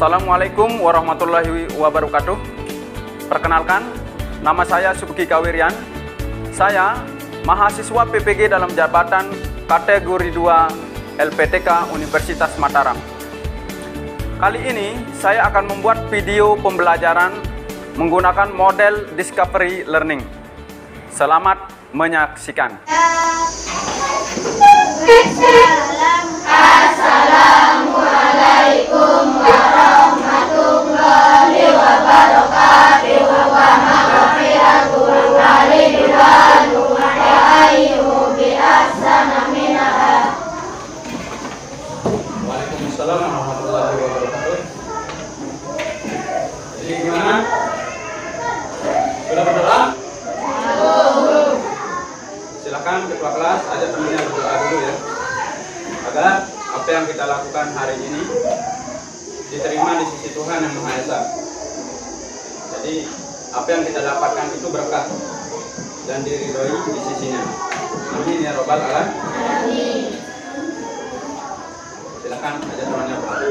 Assalamualaikum warahmatullahi wabarakatuh. Perkenalkan, nama saya Subki Kawirian. Saya mahasiswa PPG dalam jabatan kategori 2 LPTK Universitas Mataram. Kali ini saya akan membuat video pembelajaran menggunakan model Discovery Learning. Selamat menyaksikan. Assalamualaikum warahmatullahi wabarakatuh. Wa maghfiratul walidayni wa ayyubi ahsana minha. Waalaikumsalam warahmatullahi wabarakatuh. Jadi gimana? Sudah berdoa? Silakan ketua kelas ajak temannya berdoa dulu ya, agar apa yang kita lakukan hari ini diterima di sisi Tuhan Yang Maha Esa. Jadi apa yang kita dapatkan itu berkat dan diridhoi di sisinya. Amin ya robbal alamin. Silakan ajak temannya berdoa.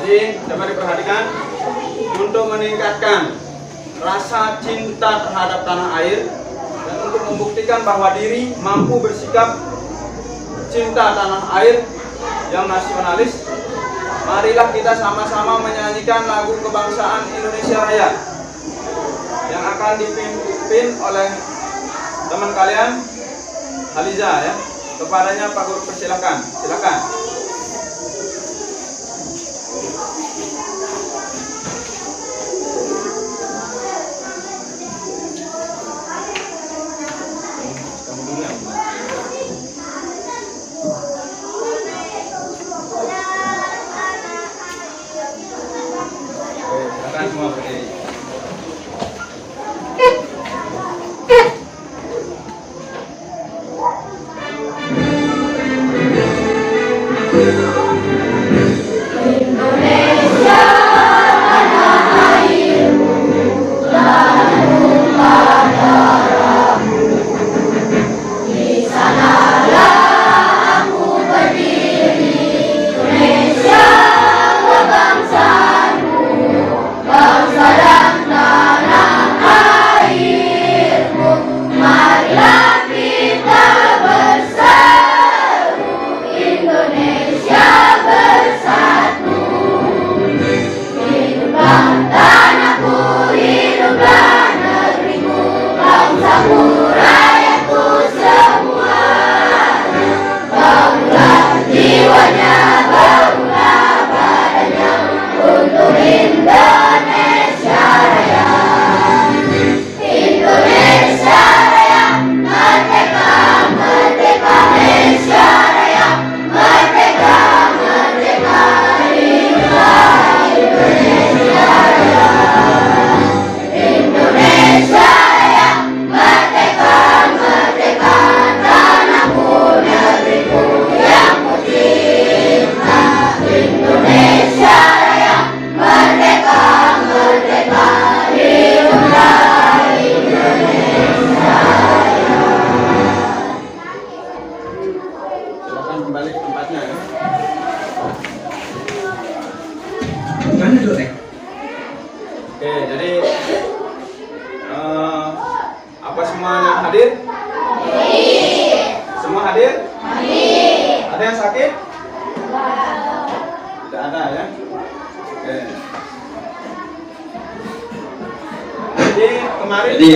Jadi coba diperhatikan, untuk meningkatkan rasa cinta terhadap tanah air dan untuk membuktikan bahwa diri mampu bersikap cinta tanah air yang nasionalis, marilah kita sama-sama menyanyikan lagu kebangsaan Indonesia Raya yang akan dipimpin oleh teman kalian Haliza ya. Kepadanya Pak Guru persilakan. Silakan. Silakan semua berdiri. Kembali ke tempatnya ya. Gimana dulu nih? Oke, jadi apa semuanya hadir? Semua hadir? Ada yang sakit? Tidak ada ya. Oke. Jadi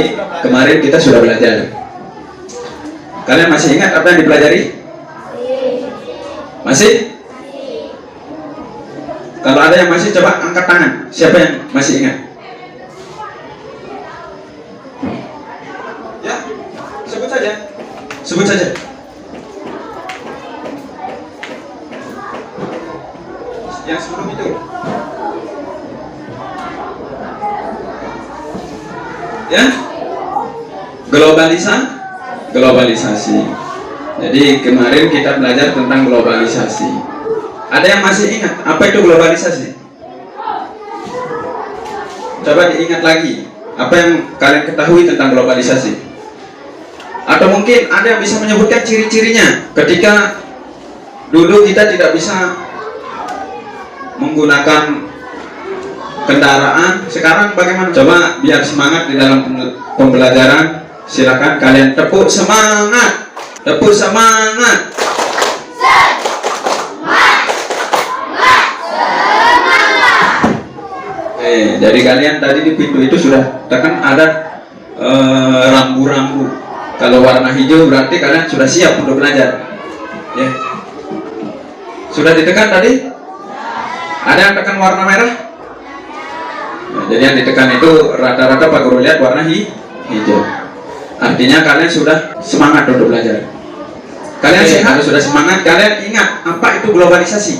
kemarin kita sudah belajar. Kalian masih ingat apa yang dipelajari? Masih? Kalau ada yang masih, coba angkat tangan. Siapa yang masih ingat? saja. Sebut saja. Yang sebelum itu. Ya. Globalisasi. Jadi kemarin kita belajar tentang globalisasi. Ada yang masih ingat apa itu globalisasi? Coba diingat lagi. Apa yang kalian ketahui tentang globalisasi? Atau mungkin ada yang bisa menyebutkan ciri-cirinya ketika dulu kita tidak bisa menggunakan kendaraan, sekarang bagaimana? Coba biar semangat di dalam pembelajaran. Silakan kalian tepuk semangat. Tepuk semangat. Dari kalian tadi di pintu itu sudah tekan ada rambu-rambu. Kalau warna hijau berarti kalian sudah siap untuk belajar. Ya. Sudah ditekan tadi? Ada yang tekan warna merah? Nah, jadi yang ditekan itu rata-rata Pak Guru lihat warna hijau. Artinya kalian sudah semangat untuk belajar. Kalian kalau sudah semangat, kalian ingat apa itu globalisasi?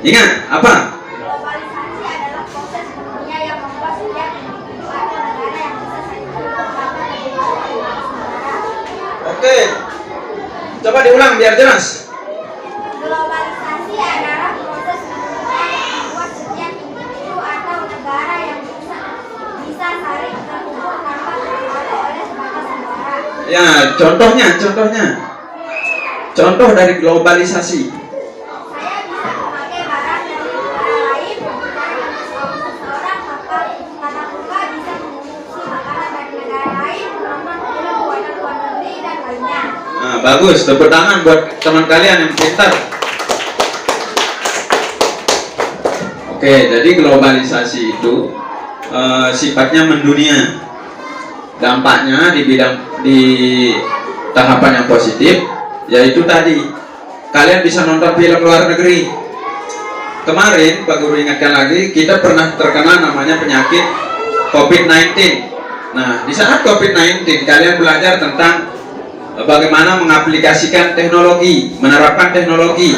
Ingat apa? Globalisasi adalah proses dunia yang membuat setiap individu atau negara yang bisa saling berkembang dan Oke. Coba diulang biar jelas. globalisasi adalah proses dunia yang membuat setiap individu atau negara yang bisa saling terhubung tanpa terpengaruh oleh batas negara. Ya, contohnya. Contoh dari globalisasi. Saya bisa memakai barang dari negara lain berbicara dengan seseorang tatap muka, bisa mengonsumsi makanan dari negara lain, menonton film buatan luar negeri dan lainnya. Nah, bagus, tepuk tangan buat teman kalian yang pintar. Oke, jadi globalisasi itu sifatnya mendunia. Dampaknya di tahapan yang positif, yaitu tadi kalian bisa nonton film luar negeri. Kemarin Pak Guru ingatkan lagi, kita pernah terkena namanya penyakit COVID-19. Nah, di saat COVID-19 kalian belajar tentang bagaimana mengaplikasikan teknologi, menerapkan teknologi.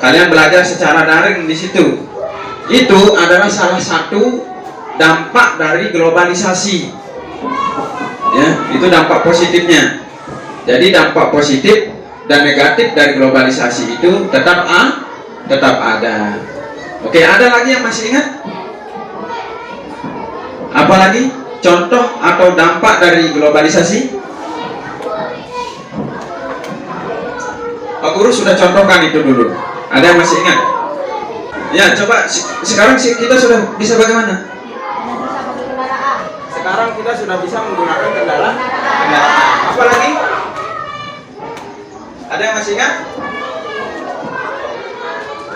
Kalian belajar secara daring di situ. Itu adalah salah satu dampak dari globalisasi. Ya, itu dampak positifnya. Jadi dampak positif dan negatif dari globalisasi itu tetap ada. Oke, ada lagi yang masih ingat? Apalagi contoh atau dampak dari globalisasi? Pak Guru sudah contohkan itu dulu. Ada yang masih ingat? Ya, coba sekarang kita sudah bisa bagaimana? Sekarang kita sudah bisa menggunakan kendaraan. Apa lagi? Ada yang masih ingat?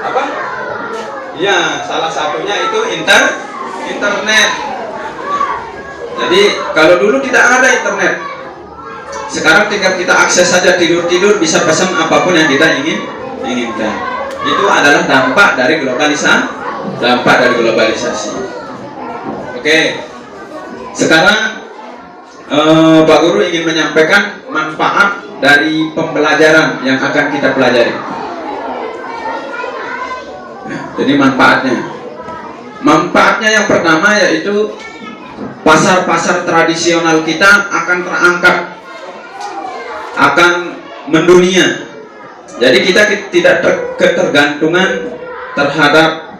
Apa? Ya, salah satunya itu internet. Jadi kalau dulu tidak ada internet, sekarang tinggal kita akses saja, tidur bisa pesan apapun yang kita inginkan. Itu adalah dampak dari globalisasi. Oke. Sekarang Pak Guru ingin menyampaikan manfaat dari pembelajaran yang akan kita pelajari. Jadi manfaatnya yang pertama yaitu pasar-pasar tradisional kita akan terangkat, akan mendunia. Jadi kita tidak ketergantungan terhadap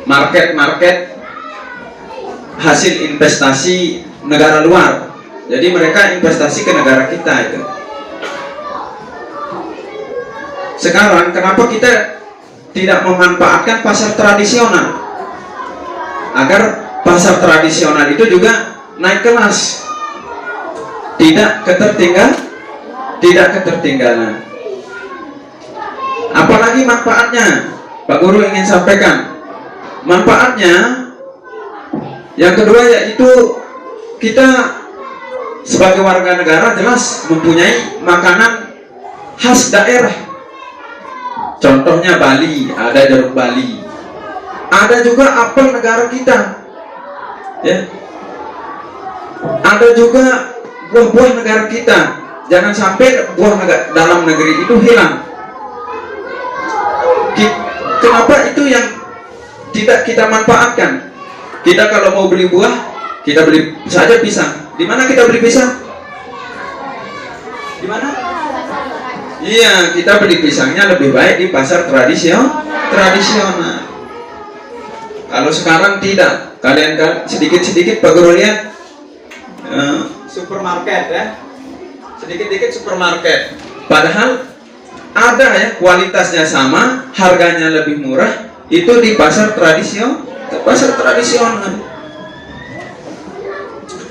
market hasil investasi negara luar. Jadi mereka investasi ke negara kita itu. Sekarang kenapa kita tidak memanfaatkan pasar tradisional agar pasar tradisional itu juga naik kelas, tidak ketertinggalan. Apalagi manfaatnya Pak Guru ingin sampaikan. Manfaatnya yang kedua yaitu kita sebagai warga negara jelas mempunyai makanan khas daerah. Contohnya Bali, ada jeruk Bali. Ada juga apel negara kita. Ya. ada juga buah-buah negara kita. Jangan sampai buah dalam negeri itu hilang. Kenapa itu yang tidak kita manfaatkan? Kita kalau mau beli buah, kita beli saja pisang. Di mana kita beli pisang? Di mana? Iya, kita beli pisangnya lebih baik di pasar tradisional. Kalau sekarang tidak, kalian kan sedikit-sedikit Pak Guru lihat supermarket ya, sedikit-sedikit supermarket. Padahal ada ya kualitasnya sama, harganya lebih murah itu di pasar tradisional.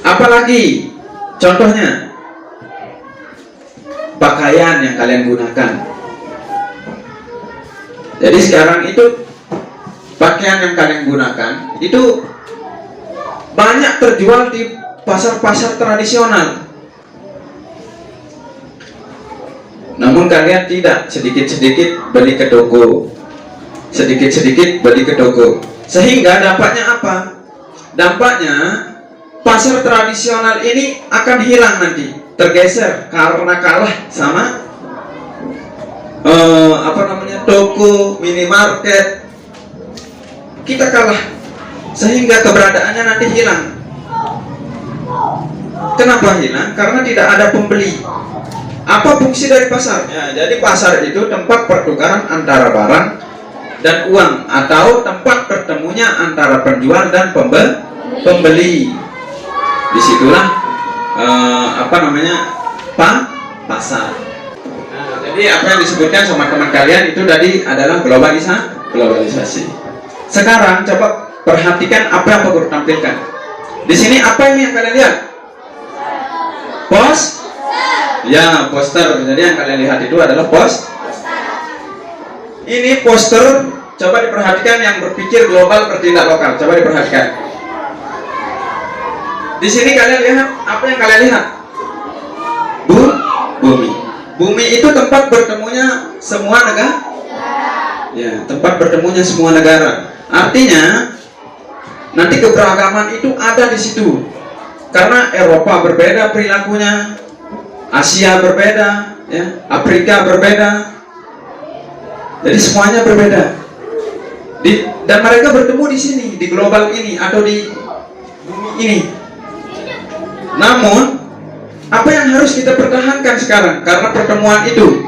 Apalagi contohnya pakaian yang kalian gunakan. Jadi sekarang itu pakaian yang kalian gunakan itu banyak terjual di pasar-pasar tradisional. Namun kalian tidak, sedikit-sedikit beli ke toko, sedikit-sedikit beli ke toko. Sehingga dampaknya apa? Dampaknya pasar tradisional ini akan hilang nanti, tergeser karena kalah sama toko, minimarket. Kita kalah, sehingga keberadaannya nanti hilang. Kenapa hilang? Karena tidak ada pembeli. Apa fungsi dari pasar? Ya, jadi pasar itu tempat pertukaran antara barang dan uang, atau tempat bertemunya antara penjual dan pembeli. Disitulah pasar. Nah, jadi apa yang disebutkan sama teman kalian itu tadi adalah globalisasi. Sekarang coba perhatikan apa yang Pak Guru tampilkan. Di sini apa ini yang kalian lihat? Ya, poster. Jadi yang kalian lihat itu adalah ini poster. Coba diperhatikan, yang berpikir global bertindak lokal. Coba diperhatikan. Di sini kalian lihat apa yang kalian lihat? Bumi. Bumi itu tempat bertemunya semua negara. Ya, tempat bertemunya semua negara. Artinya nanti keberagaman itu ada di situ. Karena Eropa berbeda perilakunya, Asia berbeda, ya, Afrika berbeda. Jadi semuanya berbeda. Dan mereka bertemu di sini, di global ini atau di bumi ini. Namun, apa yang harus kita pertahankan sekarang karena pertemuan itu?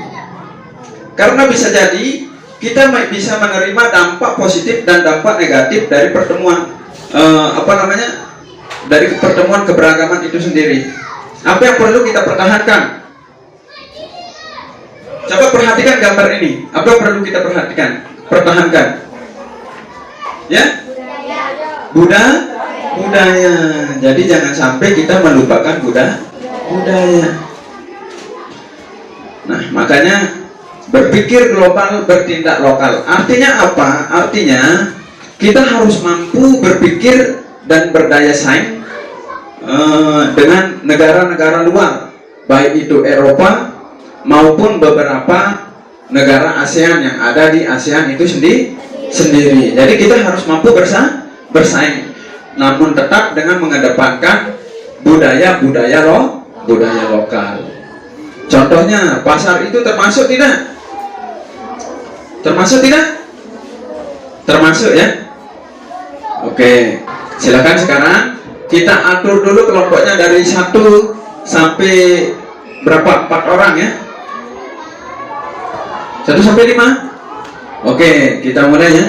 Karena bisa jadi kita bisa menerima dampak positif dan dampak negatif dari pertemuan dari pertemuan keberagaman itu sendiri. Apa yang perlu kita pertahankan? Coba perhatikan gambar ini. Apa yang perlu kita pertahankan? Ya? Budaya. Jadi jangan sampai kita melupakan budaya. Nah, makanya berpikir global, bertindak lokal. Artinya apa? Artinya kita harus mampu berpikir dan berdaya saing dengan negara-negara luar, baik itu Eropa maupun beberapa negara ASEAN yang ada di ASEAN itu sendiri. Jadi kita harus mampu bersaing, namun tetap dengan mengedepankan budaya lokal. Contohnya pasar itu termasuk tidak? Termasuk ya. Oke, silakan sekarang kita atur dulu kelompoknya dari 1 sampai berapa? 4 orang ya. 1 sampai 5. Oke, kita mulai ya.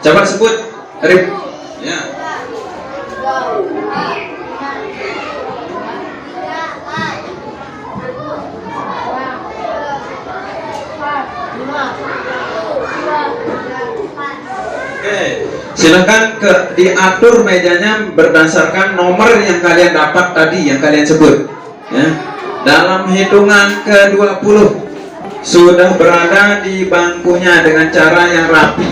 Coba sebut Rip. Ya. Oke, silakan diatur mejanya berdasarkan nomor yang kalian dapat tadi, yang kalian sebut. Ya. Dalam hitungan ke-20 sudah berada di bangkunya dengan cara yang rapi.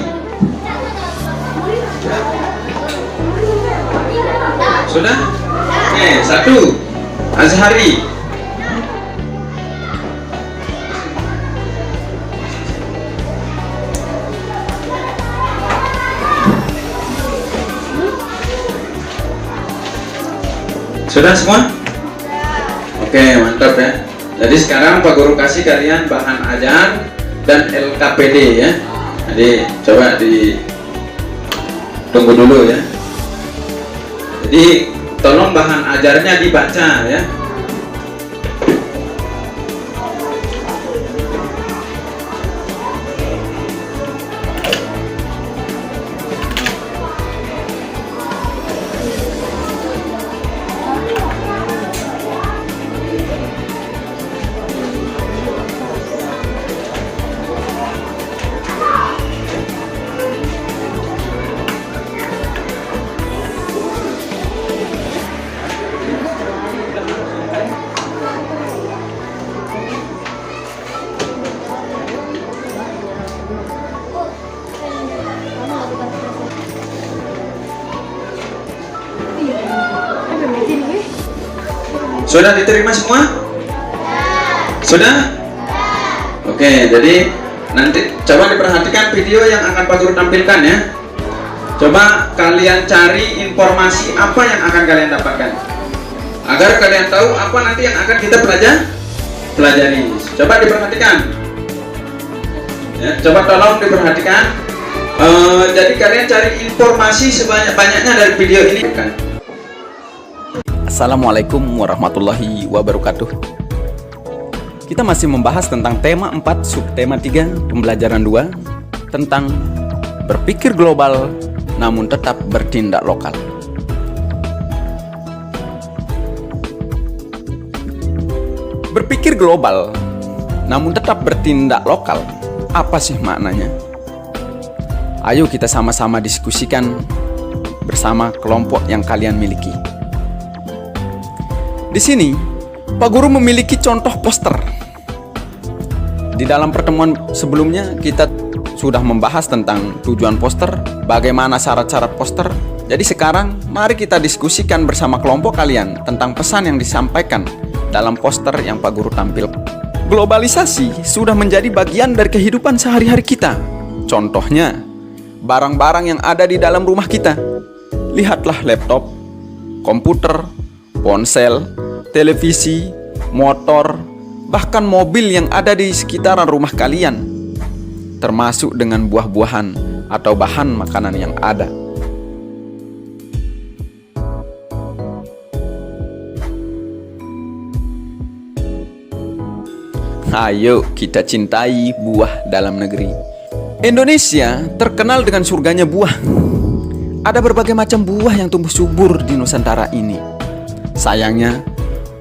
Sudah? Oke, 1 Azhari. Sudah semua? Oke, mantap ya. Jadi sekarang Pak Guru kasih kalian bahan ajar dan LKPD ya. Jadi coba tunggu dulu ya. Jadi tolong bahan ajarnya dibaca ya. Sudah diterima semua? Sudah? Oke, jadi nanti coba diperhatikan video yang akan Pak Guru tampilkan ya. Coba kalian cari informasi apa yang akan kalian dapatkan, agar kalian tahu apa nanti yang akan kita pelajari. Coba diperhatikan ya, coba tolong diperhatikan. Jadi kalian cari informasi sebanyak-banyaknya dari video ini kan. Assalamualaikum warahmatullahi wabarakatuh. Kita masih membahas tentang tema 4 subtema 3 pembelajaran 2 tentang berpikir global namun tetap bertindak lokal. Berpikir global namun tetap bertindak lokal, apa sih maknanya? Ayo kita sama-sama diskusikan bersama kelompok yang kalian miliki. Di sini, Pak Guru memiliki contoh poster. Di dalam pertemuan sebelumnya, kita sudah membahas tentang tujuan poster, bagaimana syarat-syarat poster. Jadi sekarang, mari kita diskusikan bersama kelompok kalian tentang pesan yang disampaikan dalam poster yang Pak Guru tampil. Globalisasi sudah menjadi bagian dari kehidupan sehari-hari kita. Contohnya, barang-barang yang ada di dalam rumah kita. Lihatlah laptop, komputer, ponsel, televisi, motor, bahkan mobil yang ada di sekitaran rumah kalian, termasuk dengan buah-buahan atau bahan makanan yang ada. Ayo kita cintai buah dalam negeri. Indonesia terkenal dengan surganya buah. Ada berbagai macam buah yang tumbuh subur di Nusantara ini. Sayangnya,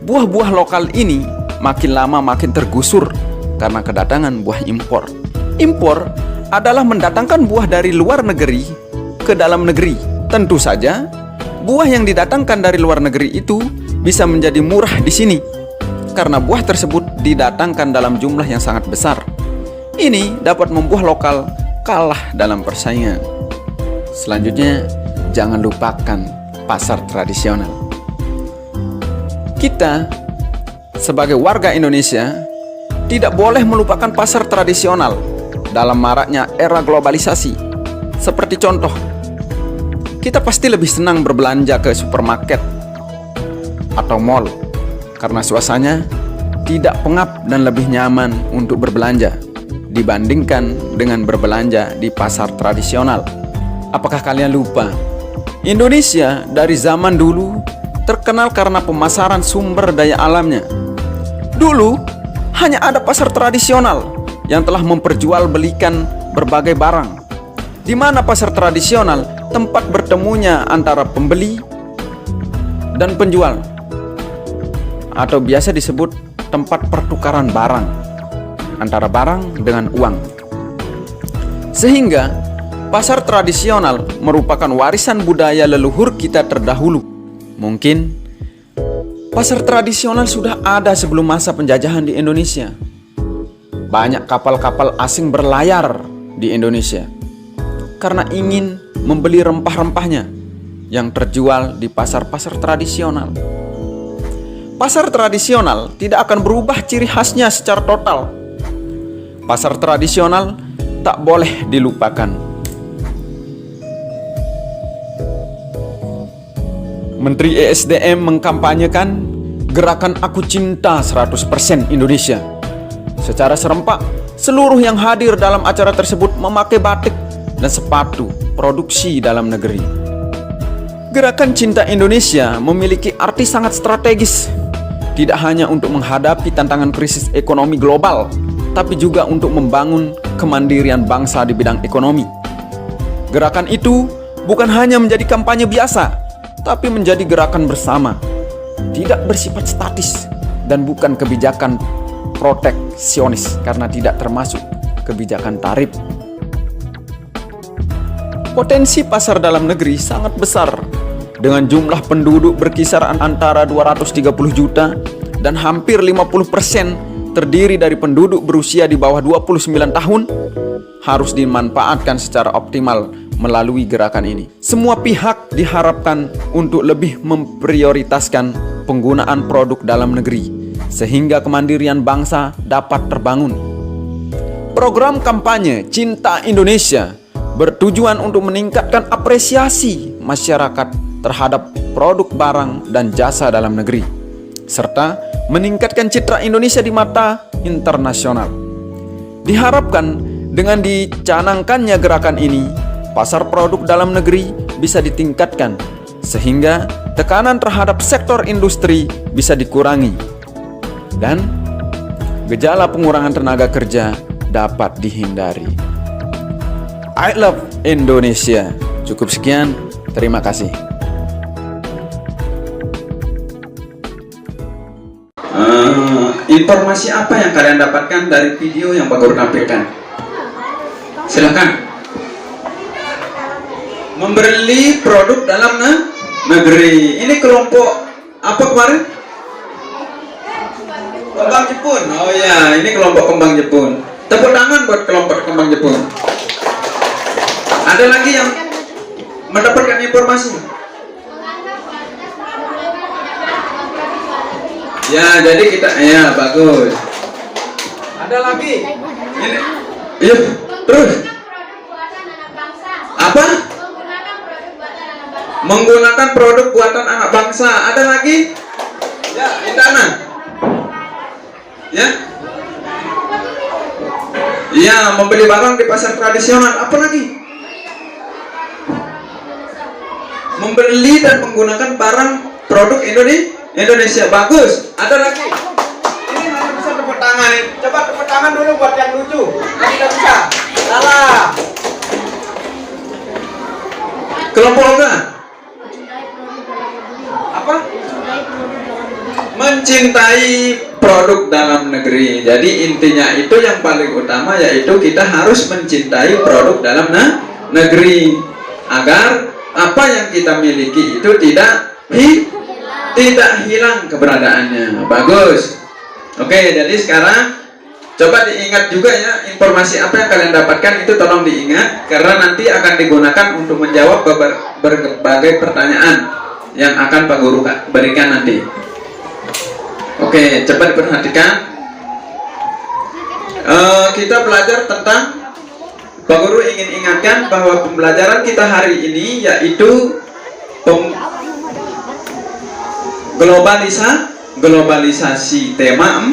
buah-buah lokal ini makin lama makin tergusur karena kedatangan buah impor. Impor adalah mendatangkan buah dari luar negeri ke dalam negeri. Tentu saja, buah yang didatangkan dari luar negeri itu bisa menjadi murah di sini karena buah tersebut didatangkan dalam jumlah yang sangat besar. Ini dapat membuat lokal kalah dalam persaingan. Selanjutnya, jangan lupakan pasar tradisional. Kita sebagai warga Indonesia tidak boleh melupakan pasar tradisional dalam maraknya era globalisasi. Seperti contoh, kita pasti lebih senang berbelanja ke supermarket atau mall karena suasananya tidak pengap dan lebih nyaman untuk berbelanja dibandingkan dengan berbelanja di pasar tradisional. Apakah kalian lupa? Indonesia dari zaman dulu terkenal karena pemasaran sumber daya alamnya. Dulu hanya ada pasar tradisional yang telah memperjualbelikan berbagai barang. Di mana pasar tradisional tempat bertemunya antara pembeli dan penjual, atau biasa disebut tempat pertukaran barang antara barang dengan uang. Sehingga pasar tradisional merupakan warisan budaya leluhur kita terdahulu. Mungkin pasar tradisional sudah ada sebelum masa penjajahan di Indonesia. Banyak kapal-kapal asing berlayar di Indonesia karena ingin membeli rempah-rempahnya yang terjual di pasar-pasar tradisional. Pasar tradisional tidak akan berubah ciri khasnya secara total. Pasar tradisional tak boleh dilupakan. Menteri ESDM mengkampanyekan gerakan Aku Cinta 100% Indonesia. Secara serempak, seluruh yang hadir dalam acara tersebut memakai batik dan sepatu produksi dalam negeri. Gerakan Cinta Indonesia memiliki arti sangat strategis, tidak hanya untuk menghadapi tantangan krisis ekonomi global, tapi juga untuk membangun kemandirian bangsa di bidang ekonomi. Gerakan itu bukan hanya menjadi kampanye biasa, tapi menjadi gerakan bersama, tidak bersifat statis, dan bukan kebijakan proteksionis karena tidak termasuk kebijakan tarif. Potensi pasar dalam negeri sangat besar, dengan jumlah penduduk berkisar antara 230 juta dan hampir 50% terdiri dari penduduk berusia di bawah 29 tahun, harus dimanfaatkan secara optimal melalui gerakan ini. Semua pihak diharapkan untuk lebih memprioritaskan penggunaan produk dalam negeri, sehingga kemandirian bangsa dapat terbangun. Program kampanye Cinta Indonesia bertujuan untuk meningkatkan apresiasi masyarakat terhadap produk barang dan jasa dalam negeri, serta meningkatkan citra Indonesia di mata internasional. Diharapkan dengan dicanangkannya gerakan ini, pasar produk dalam negeri bisa ditingkatkan, sehingga tekanan terhadap sektor industri bisa dikurangi, dan gejala pengurangan tenaga kerja dapat dihindari. I love Indonesia. Cukup sekian, terima kasih. Informasi apa yang kalian dapatkan dari video yang Pak Guru tampilkan? Silakan. Membeli produk dalam negeri. Ini kelompok apa kemarin? Kembang Jepun. Oh ya, ini kelompok kembang Jepun. Tepuk tangan buat kelompok kembang Jepun. Ada lagi yang mendapatkan informasi? Ya, jadi kita, ya bagus. Ada lagi? Ini, iya, terus. Apa? Menggunakan produk buatan anak bangsa. Ada lagi? Ya, Indana. Ya? Iya, membeli barang di pasar tradisional. Apa lagi? Membeli dan menggunakan barang produk Indonesia. Bagus. Ada lagi? Ini hanya bisa tepuk tangan. Coba tepuk tangan dulu buat yang lucu. Yang tidak bisa. Salah. Kelompok apa? Apa? Mencintai produk dalam negeri. Jadi intinya itu yang paling utama, yaitu kita harus mencintai produk dalam negeri agar apa yang kita miliki itu tidak hilang keberadaannya. Bagus. Oke, jadi sekarang coba diingat juga ya, informasi apa yang kalian dapatkan itu tolong diingat, karena nanti akan digunakan untuk menjawab berbagai pertanyaan yang akan Pak Guru berikan nanti. Oke, coba diperhatikan. Kita belajar tentang, Pak Guru ingin ingatkan bahwa pembelajaran kita hari ini yaitu globalisasi tema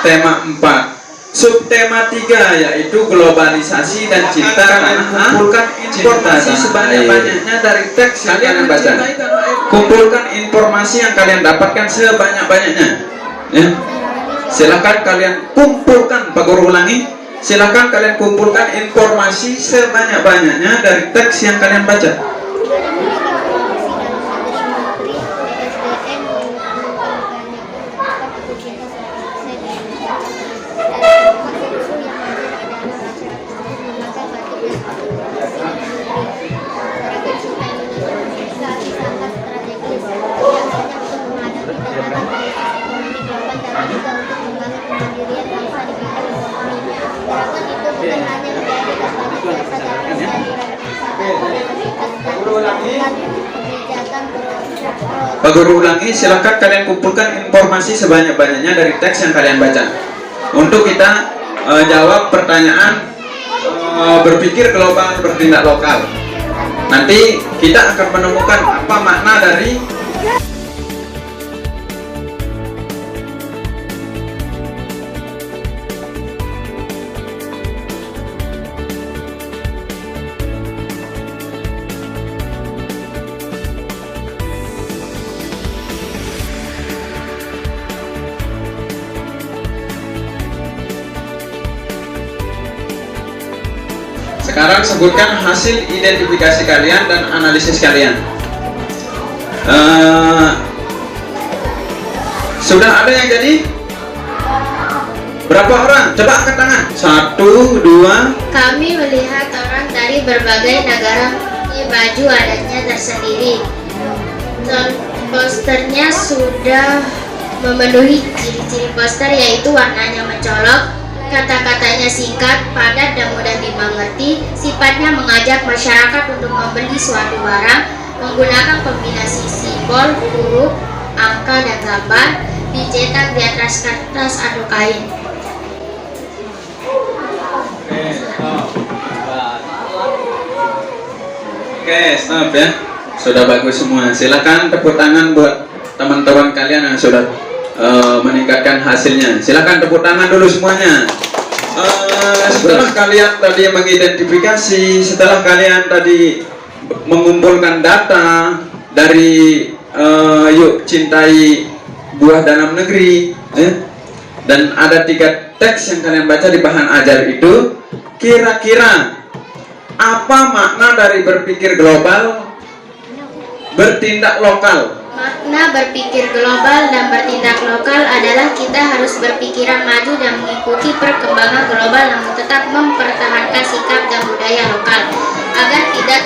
4. Subtema 3 yaitu globalisasi dan cinta tanah. Kumpulkan informasi sebanyak-banyaknya dari teks yang kalian baca. Kumpulkan informasi yang kalian dapatkan sebanyak-banyaknya. Ya. Silakan kalian kumpulkan, Pak Guru ulangi. Silakan kalian kumpulkan informasi sebanyak-banyaknya dari teks yang kalian baca. Pak Guru ulangi, silakan kalian kumpulkan informasi sebanyak-banyaknya dari teks yang kalian baca untuk kita jawab pertanyaan berpikir global, bertindak lokal. Nanti kita akan menemukan apa makna dari Sekarang sebutkan hasil identifikasi kalian dan analisis kalian. Sudah ada yang jadi? Berapa orang? Coba angkat tangan. 1, 2. Kami melihat orang dari berbagai negara mempunyai baju adatnya tersendiri. Posternya sudah memenuhi ciri-ciri poster, yaitu warnanya mencolok, kata-katanya singkat, padat dan mudah dimengerti, sifatnya mengajak masyarakat untuk membeli suatu barang, menggunakan kombinasi simbol, huruf, angka, dan gambar, dicetak di atas kertas atau kain. Oke, stop ya. Sudah bagus semua. Silakan tepuk tangan buat teman-teman kalian yang sudah meningkatkan hasilnya. Silakan tepuk tangan dulu semuanya. Setelah kalian tadi mengidentifikasi, setelah kalian tadi mengumpulkan data dari Yuk Cintai Buah Dalam Negeri, dan ada 3 teks yang kalian baca di bahan ajar itu, kira-kira apa makna dari berpikir global, bertindak lokal? Makna berpikir global dan bertindak lokal adalah kita harus berpikiran maju dan mengikuti perkembangan global, namun tetap mempertahankan sikap dan budaya lokal agar tidak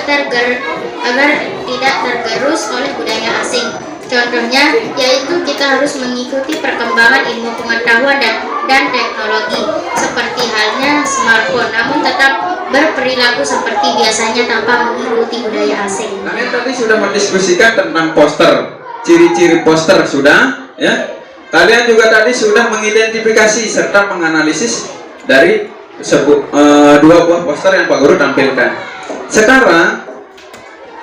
tergerus oleh budaya asing. Contohnya yaitu kita harus mengikuti perkembangan ilmu pengetahuan dan teknologi, seperti halnya smartphone, namun tetap berperilaku seperti biasanya tanpa mengikuti budaya asing. Kalian tadi sudah mendiskusikan tentang poster, ciri-ciri poster sudah, ya. Kalian juga tadi sudah mengidentifikasi serta menganalisis dari 2 buah poster yang Pak Guru tampilkan. Sekarang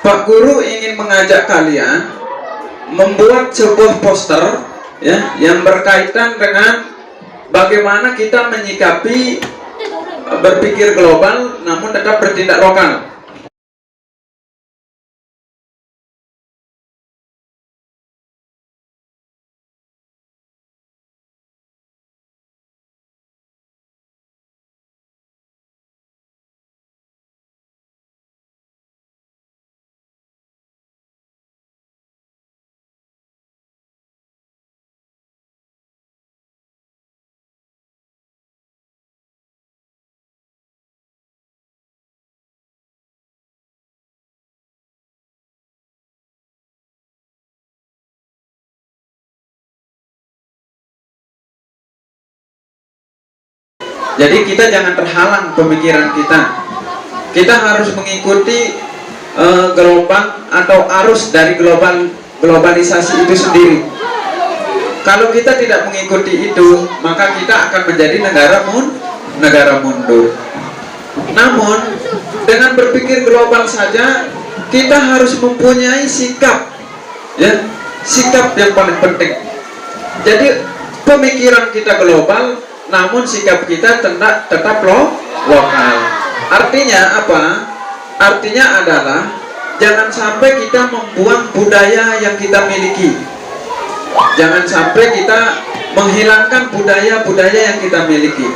Pak Guru ingin mengajak kalian membuat sebuah poster, ya, yang berkaitan dengan bagaimana kita menyikapi berpikir global namun tetap bertindak lokal. Jadi kita jangan terhalang pemikiran kita. Kita harus mengikuti gelombang atau arus dari globalisasi itu sendiri. Kalau kita tidak mengikuti itu, maka kita akan menjadi negara mundur. Namun dengan berpikir global saja, kita harus mempunyai sikap, ya, sikap yang paling penting. Jadi pemikiran kita global, namun sikap kita tetap lokal. Artinya apa? Artinya adalah jangan sampai kita membuang budaya yang kita miliki. Jangan sampai kita menghilangkan budaya-budaya yang kita miliki.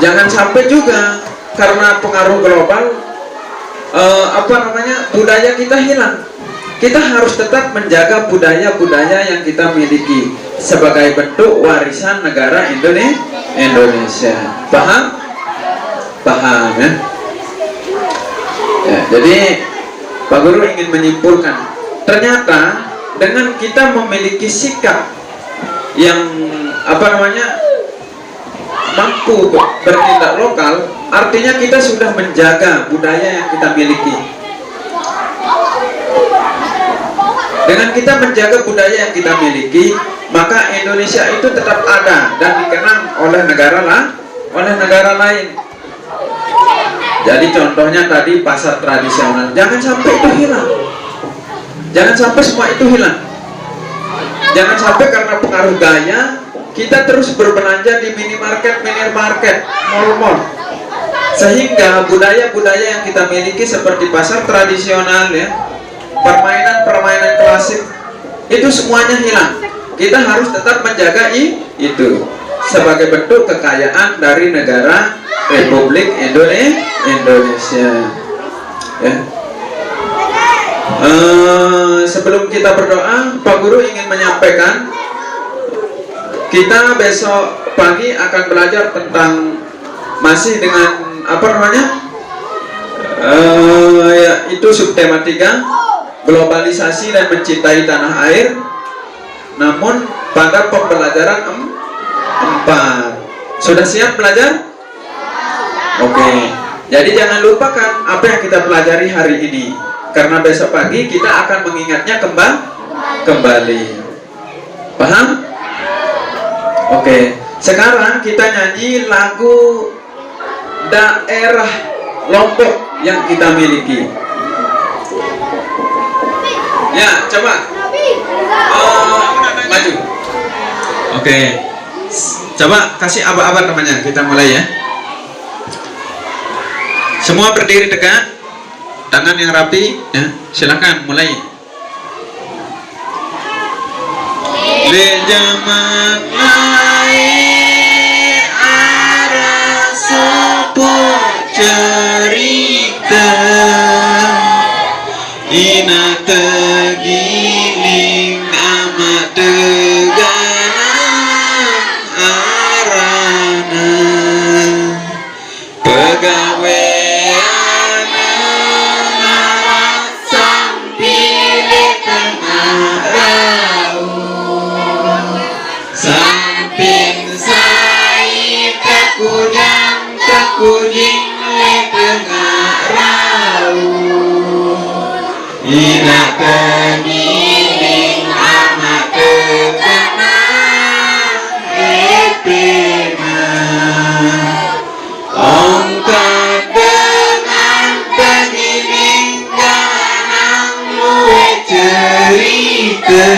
Jangan sampai juga karena pengaruh global budaya kita hilang. Kita harus tetap menjaga budaya-budaya yang kita miliki sebagai bentuk warisan negara Indonesia. Paham? Paham, ya? Ya, jadi Pak Guru ingin menyimpulkan, ternyata dengan kita memiliki sikap yang mampu bertindak lokal, artinya kita sudah menjaga budaya yang kita miliki. Dengan kita menjaga budaya yang kita miliki, maka Indonesia itu tetap ada dan dikenang oleh negara lain. Jadi contohnya tadi pasar tradisional, jangan sampai itu hilang. Jangan sampai semua itu hilang. Jangan sampai karena pengaruh gaya kita terus berbelanja di minimarket, mall-mall, sehingga budaya-budaya yang kita miliki seperti pasar tradisional ya, permainan-permainan klasik itu semuanya hilang. Kita harus tetap menjaga itu sebagai bentuk kekayaan dari negara Republik Indonesia ya. Sebelum kita berdoa, Pak Guru ingin menyampaikan kita besok pagi akan belajar tentang masih dengan apa namanya itu subtema 3, globalisasi dan mencintai tanah air, namun pada pembelajaran 4. Sudah siap belajar? Oke. Jadi jangan lupakan apa yang kita pelajari hari ini, karena besok pagi kita akan mengingatnya kembali. Paham? Oke. Sekarang kita nyanyi lagu daerah Lombok yang kita miliki. Ya, coba. Maju. Oke. Coba kasih abad-abad namanya. Kita mulai ya. Semua berdiri tegak, tangan yang rapi, ya. Silakan mulai. Le jaman lain arah sepuh cerita ina tegiling amat teganan arana pegawai kuning le tengah raut ina keniling amat teganang epena ongkat dengan keniling ganang luwe cerita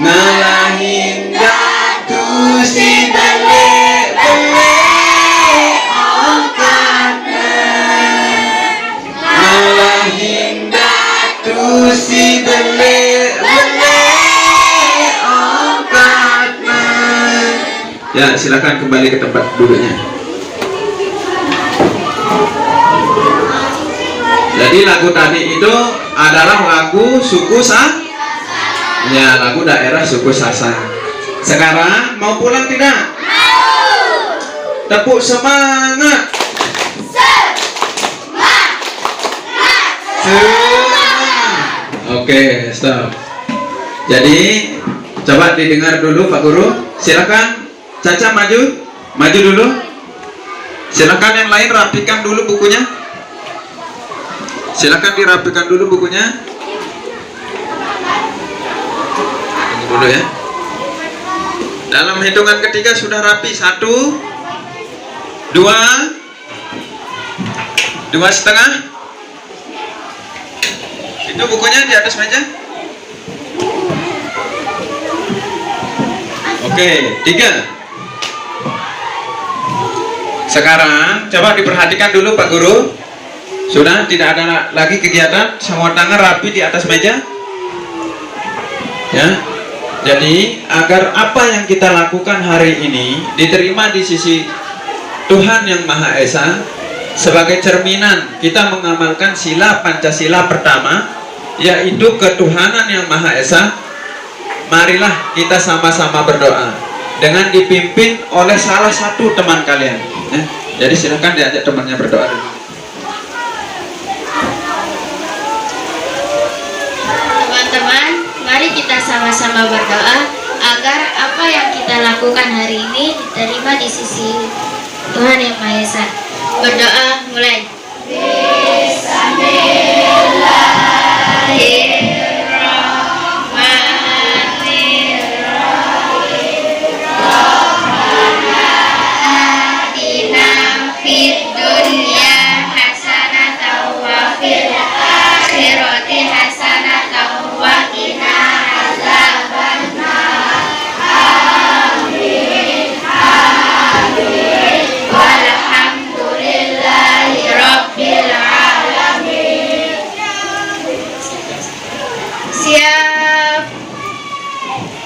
ngalahin datu si si bele ongkatna. Ya, silakan kembali ke tempat duduknya. Jadi lagu tadi itu adalah lagu suku ya, lagu daerah suku Sasak. Sekarang mau pulang tidak? Mau. Tepuk semangat. Oke, stop. Jadi coba didengar dulu Pak Guru. Silakan Caca maju dulu. Silakan yang lain rapikan dulu bukunya. Silakan dirapikan dulu bukunya. Tunggu dulu ya. Dalam hitungan ketiga sudah rapi. 1, 2, 2,5. Itu bukunya di atas meja. Oke, 3. Sekarang coba diperhatikan dulu Pak Guru. Sudah tidak ada lagi kegiatan, semua tangan rapi di atas meja. Ya. Jadi agar apa yang kita lakukan hari ini diterima di sisi Tuhan Yang Maha Esa, sebagai cerminan kita mengamalkan sila Pancasila pertama, yaitu ketuhanan Yang Maha Esa. Marilah kita sama-sama berdoa dengan dipimpin oleh salah satu teman kalian. Jadi silakan diajak temannya berdoa dulu. Teman-teman, mari kita sama-sama berdoa agar apa yang kita lakukan hari ini diterima di sisi Tuhan Yang Maha Esa. Berdoa mulai. Dunia hasanah wa fil akhirati hasanah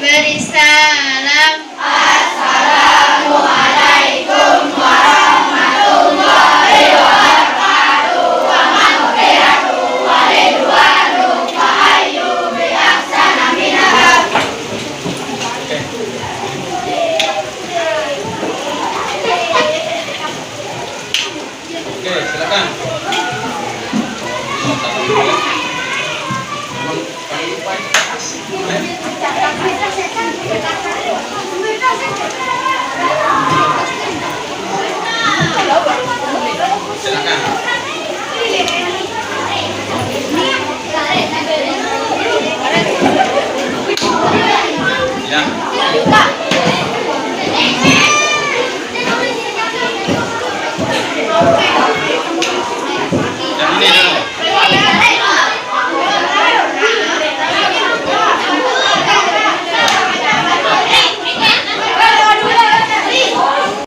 Beri salam. Oke, silakan. Silakan. Ya.